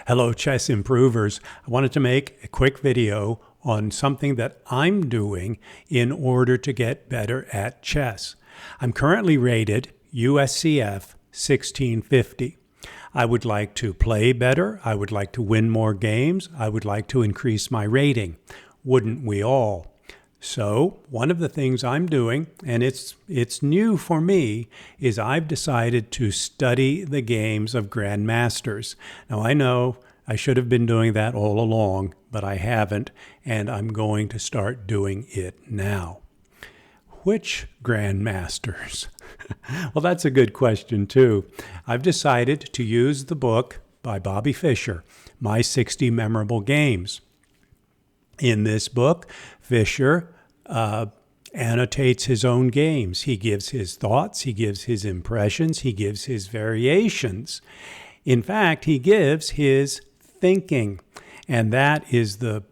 Hello, chess improvers. I wanted to make a quick video on something that I'm doing in order to get better at chess. I'm currently rated USCF 1650. I would like to play better. I would like to win more games. I would like to increase my rating. Wouldn't we all? So one of the things I'm doing, and it's new for me, is I've decided to study the games of grandmasters. Now I know I should have been doing that all along, but I haven't, and I'm going to start doing it now. Which grandmasters? Well, that's a good question too. I've decided to use the book by Bobby Fischer, My 60 Memorable Games. In this book, Fischer annotates his own games. He gives his thoughts, he gives his impressions, he gives his variations. In fact, he gives his thinking, and that's the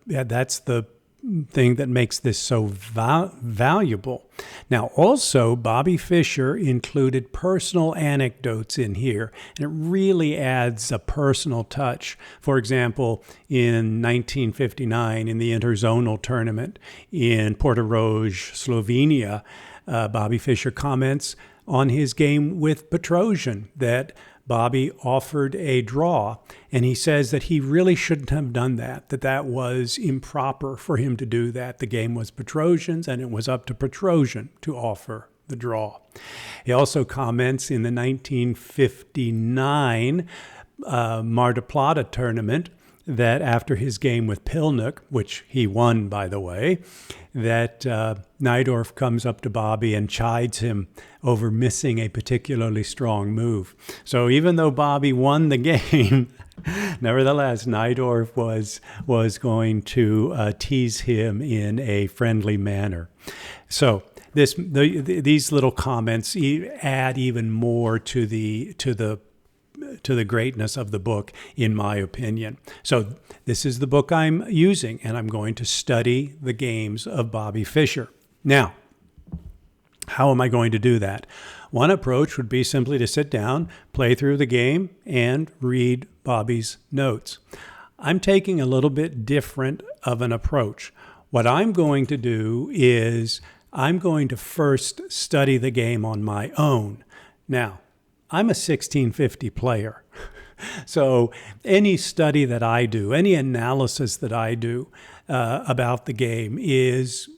thing that makes this so valuable. Now, also, Bobby Fischer included personal anecdotes in here, and it really adds a personal touch. For example, in 1959, in the interzonal tournament in Portorož, Slovenia, Bobby Fischer comments on his game with Petrosian that Bobby offered a draw, and he says that he really shouldn't have done that was improper for him to do that. The game was Petrosian's, and it was up to Petrosian to offer the draw. He also comments in the 1959 Mar del Plata tournament that after his game with Pilnuk, which he won, by the way, that Najdorf comes up to Bobby and chides him over missing a particularly strong move. So even though Bobby won the game, nevertheless, Najdorf was going to tease him in a friendly manner. So these little comments add even more to the greatness of the book, in my opinion. So this is the book I'm using, and I'm going to study the games of Bobby Fischer. Now, how am I going to do that? One approach would be simply to sit down, play through the game, and read Bobby's notes. I'm taking a little bit different of an approach. What I'm going to do is I'm going to first study the game on my own. Now, I'm a 1650 player. So any study that I do, any analysis that I do about the game is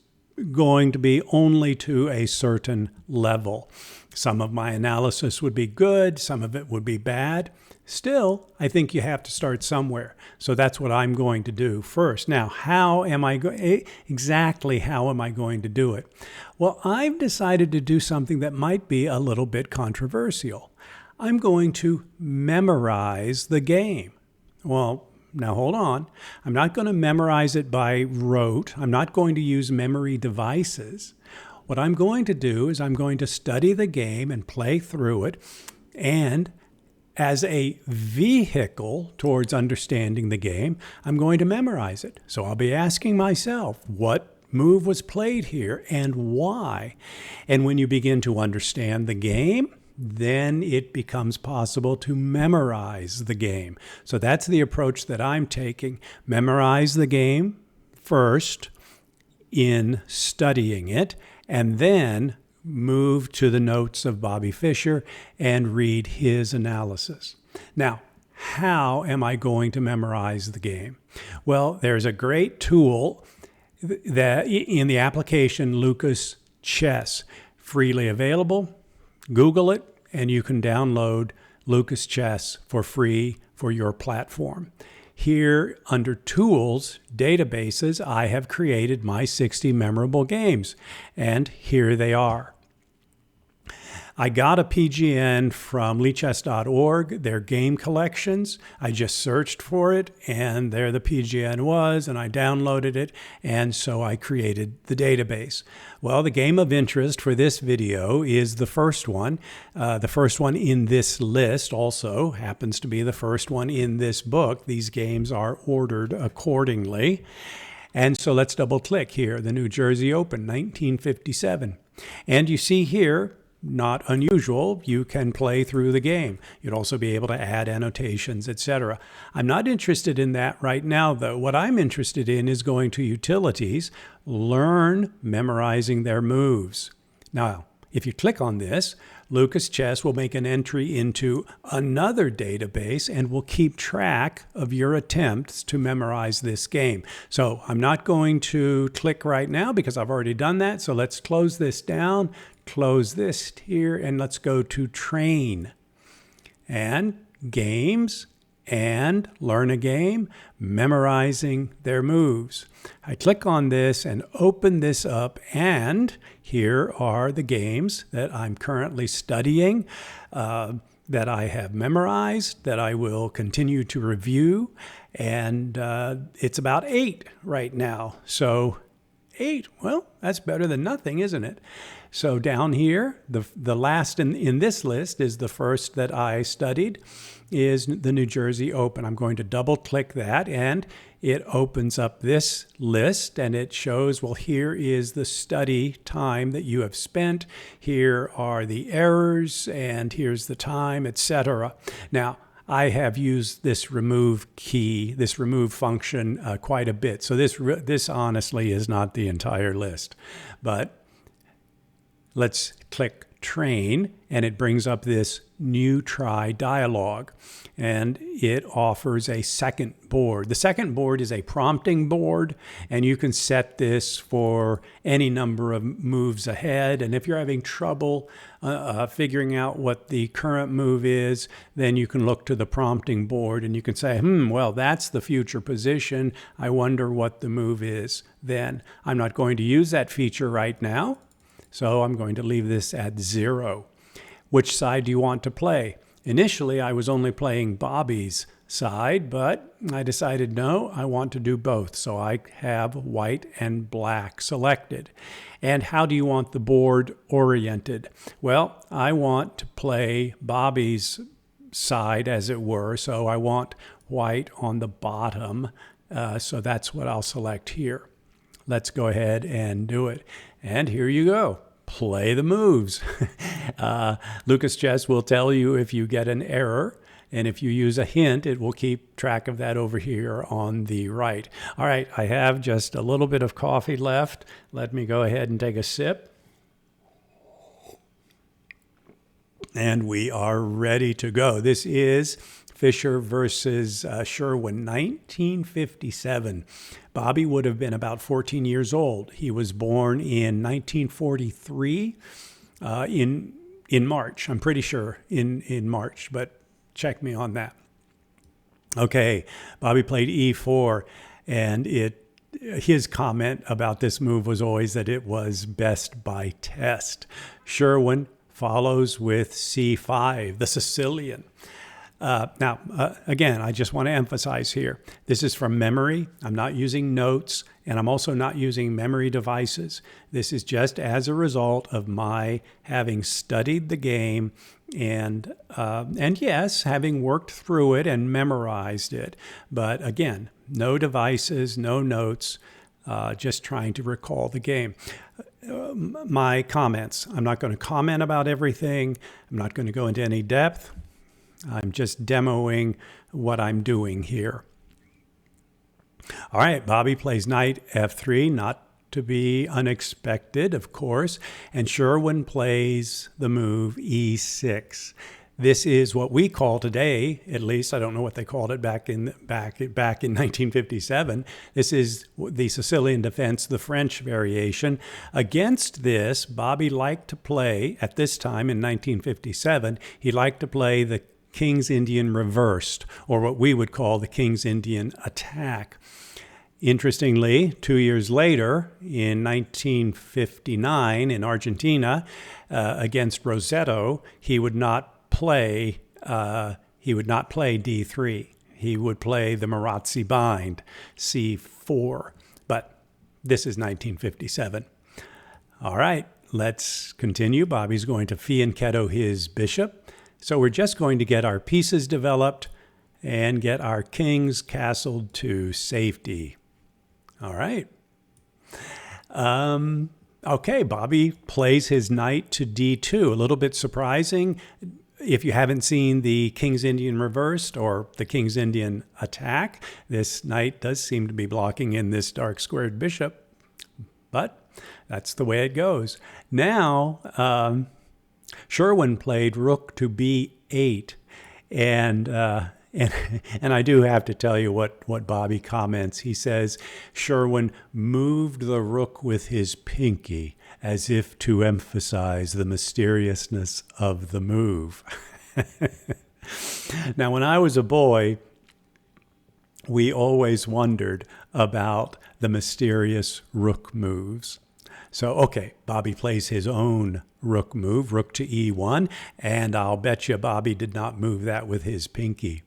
going to be only to a certain level. Some of my analysis would be good, some of it would be bad. Still, I think you have to start somewhere. So that's what I'm going to do first. Now, exactly how am I going to do it? Well, I've decided to do something that might be a little bit controversial. I'm going to memorize the game. Well, now hold on. I'm not going to memorize it by rote. I'm not going to use memory devices. What I'm going to do is I'm going to study the game and play through it, and as a vehicle towards understanding the game, I'm going to memorize it. So I'll be asking myself, what move was played here and why? And when you begin to understand the game, then it becomes possible to memorize the game. So that's the approach that I'm taking. Memorize the game first in studying it, and then move to the notes of Bobby Fischer and read his analysis. Now, how am I going to memorize the game? Well, there's a great tool that in the application Lucas Chess, freely available. Google it, and you can download Lucas Chess for free for your platform. Here, under Tools, Databases, I have created my 60 memorable games, and here they are. I got a PGN from lichess.org, their game collections. I just searched for it, and there the PGN was, and I downloaded it, and so I created the database. Well, the game of interest for this video is the first one. The first one in this list also happens to be the first one in this book. These games are ordered accordingly. And so let's double click here, the New Jersey Open, 1957. And you see here, not unusual. You can play through the game. You'd also be able to add annotations, etc. I'm not interested in that right now, though. What I'm interested in is going to utilities, learn memorizing their moves. Now, if you click on this, Lucas Chess will make an entry into another database and will keep track of your attempts to memorize this game. So I'm not going to click right now because I've already done that. So let's close this down, close this here, and let's go to Train and Games and Learn a Game, memorizing their moves. I click on this and open this up, and here are the games that I'm currently studying, that I have memorized, that I will continue to review, and it's about 8 right now. So 8, well, that's better than nothing, isn't it? So down here, the last in this list is the first that I studied, is the New Jersey Open. I'm going to double click that, and it opens up this list, and it shows, well, here is the study time that you have spent. Here are the errors, and here's the time, etc. Now, I have used this remove key, this remove function quite a bit. So this honestly is not the entire list. But let's click Train, and it brings up this new try dialog, and it offers a second board. The second board is a prompting board, and you can set this for any number of moves ahead. And if you're having trouble figuring out what the current move is, then you can look to the prompting board and you can say, well, that's the future position. I wonder what the move is then. I'm not going to use that feature right now, so I'm going to leave this at 0. Which side do you want to play? Initially, I was only playing Bobby's side, but I decided no, I want to do both. So I have white and black selected. And how do you want the board oriented? Well, I want to play Bobby's side, as it were. So I want white on the bottom. So that's what I'll select here. Let's go ahead and do it. And here you go. Play the moves. Lucas Chess will tell you if you get an error, and if you use a hint, it will keep track of that over here on the right. All right, I have just a little bit of coffee left. Let me go ahead and take a sip. And we are ready to go. This is Fischer versus Sherwin, 1957. Bobby would have been about 14 years old. He was born in 1943 in March. I'm pretty sure in March, but check me on that. Okay, Bobby played E4, and his comment about this move was always that it was best by test. Sherwin follows with C5, the Sicilian. Again, I just want to emphasize here, this is from memory. I'm not using notes, and I'm also not using memory devices. This is just as a result of my having studied the game and yes, having worked through it and memorized it. But again, no devices, no notes, just trying to recall the game. My comments, I'm not going to comment about everything. I'm not going to go into any depth. I'm just demoing what I'm doing here. All right, Bobby plays knight f3, not to be unexpected, of course, and Sherwin plays the move e6. This is what we call today, at least, I don't know what they called it back in 1957. This is the Sicilian defense, the French variation. Against this, Bobby liked to play, at this time in 1957, he liked to play the King's Indian reversed, or what we would call the King's Indian attack. Interestingly, 2 years later, in 1959 in Argentina, against Rossetto, he would not play D3. He would play the Marazzi bind, C4. But this is 1957. All right, let's continue. Bobby's going to fianchetto his bishop. So we're just going to get our pieces developed and get our kings castled to safety. All right. Okay, Bobby plays his knight to d2. A little bit surprising. If you haven't seen the King's Indian reversed or the King's Indian attack, this knight does seem to be blocking in this dark squared bishop, but that's the way it goes. Now, Sherwin played rook to b8, and I do have to tell you what Bobby comments. He says, Sherwin moved the rook with his pinky as if to emphasize the mysteriousness of the move. Now, when I was a boy, we always wondered about the mysterious rook moves. So, okay, Bobby plays his own rook move, rook to e1, and I'll bet you Bobby did not move that with his pinky.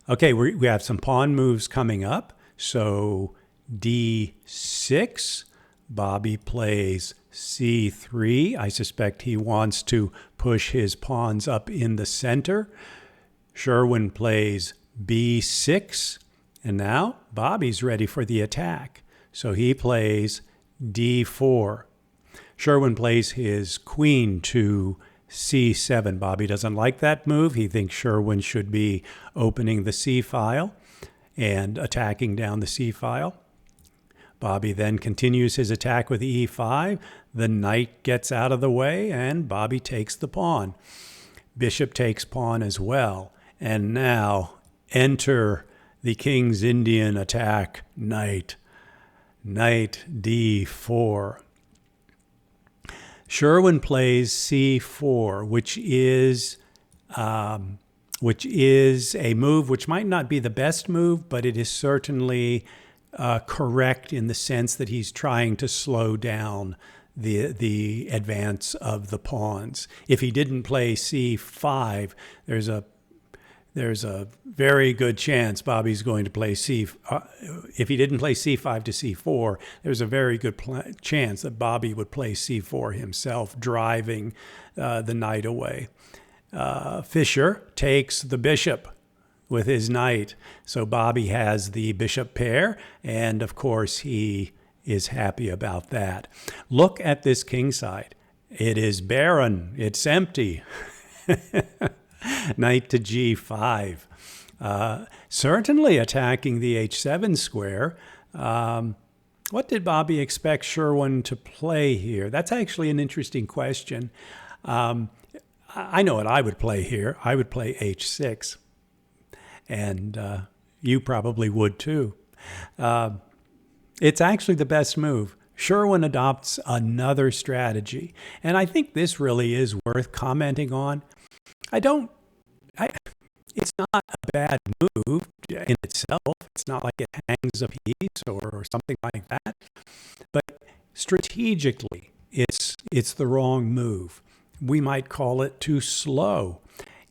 Okay, we have some pawn moves coming up. So d6, Bobby plays c3. I suspect he wants to push his pawns up in the center. Sherwin plays b6, and now Bobby's ready for the attack. So he plays d4. Sherwin plays his queen to c7. Bobby doesn't like that move. He thinks Sherwin should be opening the c file and attacking down the c file. Bobby then continues his attack with e5. The knight gets out of the way, and Bobby takes the pawn. Bishop takes pawn as well. And now enter the King's Indian attack, knight. Knight d4. Sherwin plays c4, which is a move which might not be the best move, but it is certainly correct in the sense that he's trying to slow down the advance of the pawns. If he didn't play c5, there's a very good chance Bobby's going to play if he didn't play c5 to c4, there's a very good chance that Bobby would play c4 himself, driving the knight away. Fischer takes the bishop with his knight. So Bobby has the bishop pair, and of course he is happy about that. Look at this king side. It is barren. It's empty. Knight to g5. Certainly attacking the h7 square. What did Bobby expect Sherwin to play here? That's actually an interesting question. I know what I would play here. I would play h6. And you probably would too. It's actually the best move. Sherwin adopts another strategy. And I think this really is worth commenting on. It's not a bad move in itself. It's not like it hangs a piece or something like that. But strategically, it's the wrong move. We might call it too slow.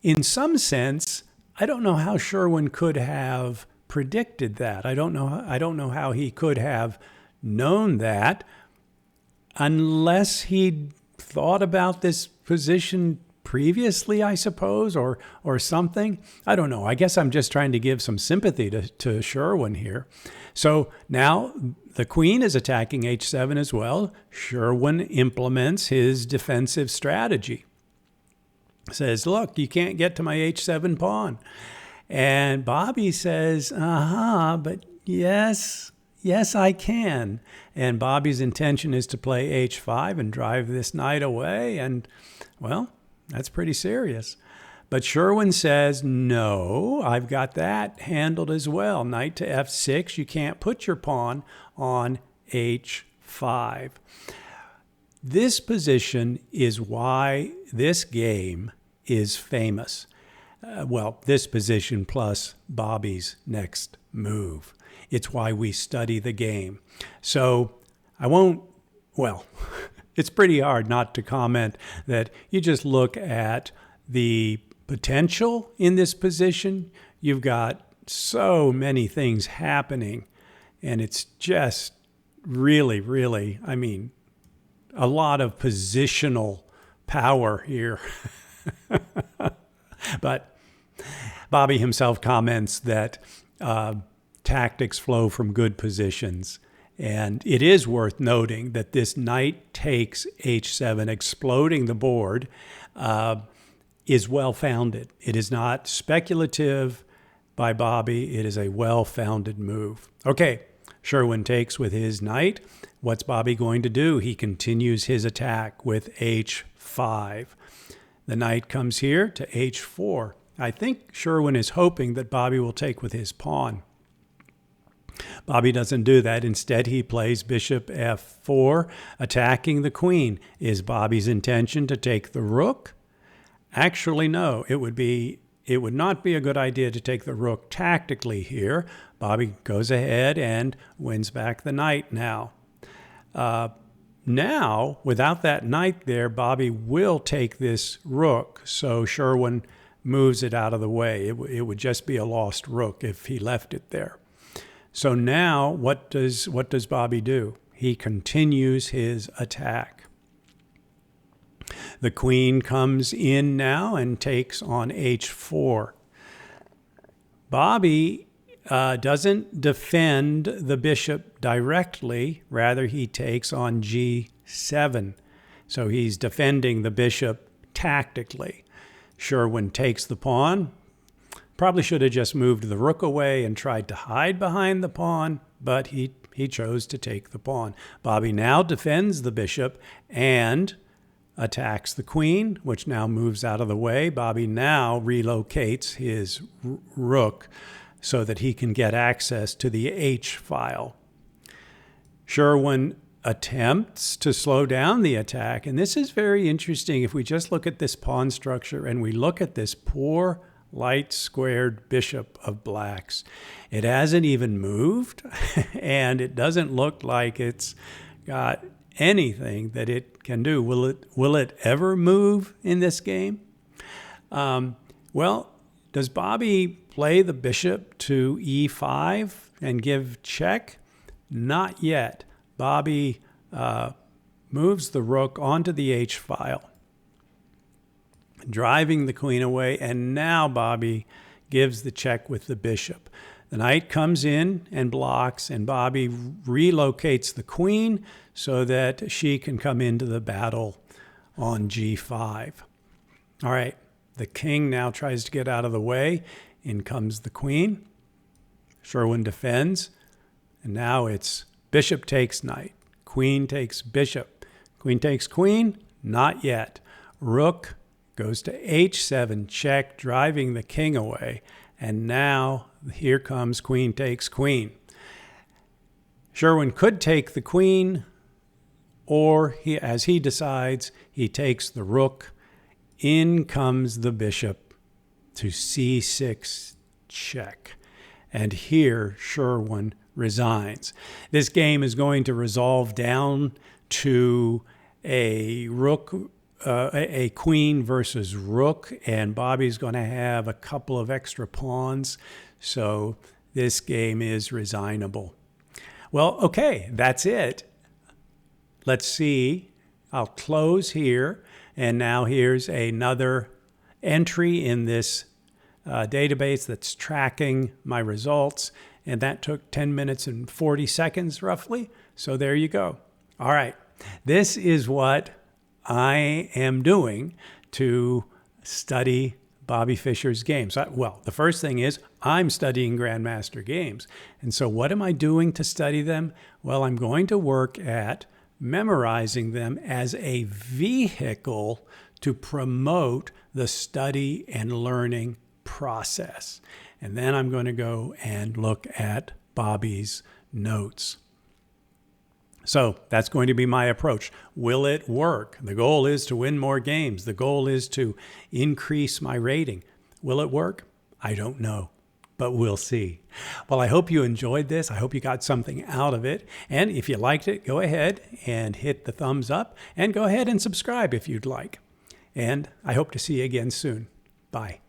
In some sense, I don't know how Sherwin could have predicted that. I don't know how he could have known that unless he'd thought about this position previously, I suppose, or something. I don't know. I guess I'm just trying to give some sympathy to Sherwin here. So now the queen is attacking h7 as well. Sherwin implements his defensive strategy. Says, look, you can't get to my h7 pawn. And Bobby says, but yes, I can. And Bobby's intention is to play h5 and drive this knight away. And, well, that's pretty serious. But Sherwin says, no, I've got that handled as well. Knight to f6, you can't put your pawn on h5. This position is why this game is famous. This position plus Bobby's next move. It's why we study the game. So it's pretty hard not to comment that you just look at the potential in this position. You've got so many things happening, and it's just really, really, a lot of positional power here. But Bobby himself comments that tactics flow from good positions. And it is worth noting that this knight takes h7, exploding the board, is well-founded. It is not speculative by Bobby. It is a well-founded move. Okay, Sherwin takes with his knight. What's Bobby going to do? He continues his attack with h5. The knight comes here to h4. I think Sherwin is hoping that Bobby will take with his pawn. Bobby doesn't do that. Instead, he plays bishop f4, attacking the queen. Is Bobby's intention to take the rook? Actually, no. It would not be a good idea to take the rook tactically here. Bobby goes ahead and wins back the knight now. Now, without that knight there, Bobby will take this rook, so Sherwin moves it out of the way. It would just be a lost rook if he left it there. So now, what does Bobby do? He continues his attack. The queen comes in now and takes on h4. Bobby doesn't defend the bishop directly. Rather, he takes on g7. So he's defending the bishop tactically. Sherwin takes the pawn. Probably should have just moved the rook away and tried to hide behind the pawn, but he chose to take the pawn. Bobby now defends the bishop and attacks the queen, which now moves out of the way. Bobby now relocates his rook so that he can get access to the H file. Sherwin attempts to slow down the attack, and this is very interesting. If we just look at this pawn structure and we look at this poor light squared bishop of blacks, it hasn't even moved, and it doesn't look like it's got anything that it can do. Will it ever move in this game? Well, does Bobby play the bishop to e5 and give check? Not yet. Bobby moves the rook onto the H file, driving the queen away, and now Bobby gives the check with the bishop. The knight comes in and blocks, and Bobby relocates the queen so that she can come into the battle on g5. All right, the king now tries to get out of the way. In comes the queen. Sherwin defends, and now it's bishop takes knight, queen takes bishop, queen takes queen, not yet. Rook goes to h7, check, driving the king away, and now here comes queen takes queen. Sherwin could take the queen, or as he decides, he takes the rook. In comes the bishop to c6, check. And here Sherwin resigns. This game is going to resolve down to a rook, a queen versus rook, and Bobby's going to have a couple of extra pawns. So this game is resignable. Well, okay, that's it. Let's see. I'll close here. And now here's another entry in this database that's tracking my results. And that took 10 minutes and 40 seconds roughly. So there you go. All right. This is what I am doing to study Bobby Fischer's games. Well, the first thing is I'm studying Grandmaster games. And so what am I doing to study them? Well, I'm going to work at memorizing them as a vehicle to promote the study and learning process. And then I'm going to go and look at Bobby's notes. So that's going to be my approach. Will it work? The goal is to win more games. The goal is to increase my rating. Will it work? I don't know, but we'll see. Well, I hope you enjoyed this. I hope you got something out of it. And if you liked it, go ahead and hit the thumbs up, and go ahead and subscribe if you'd like. And I hope to see you again soon. Bye.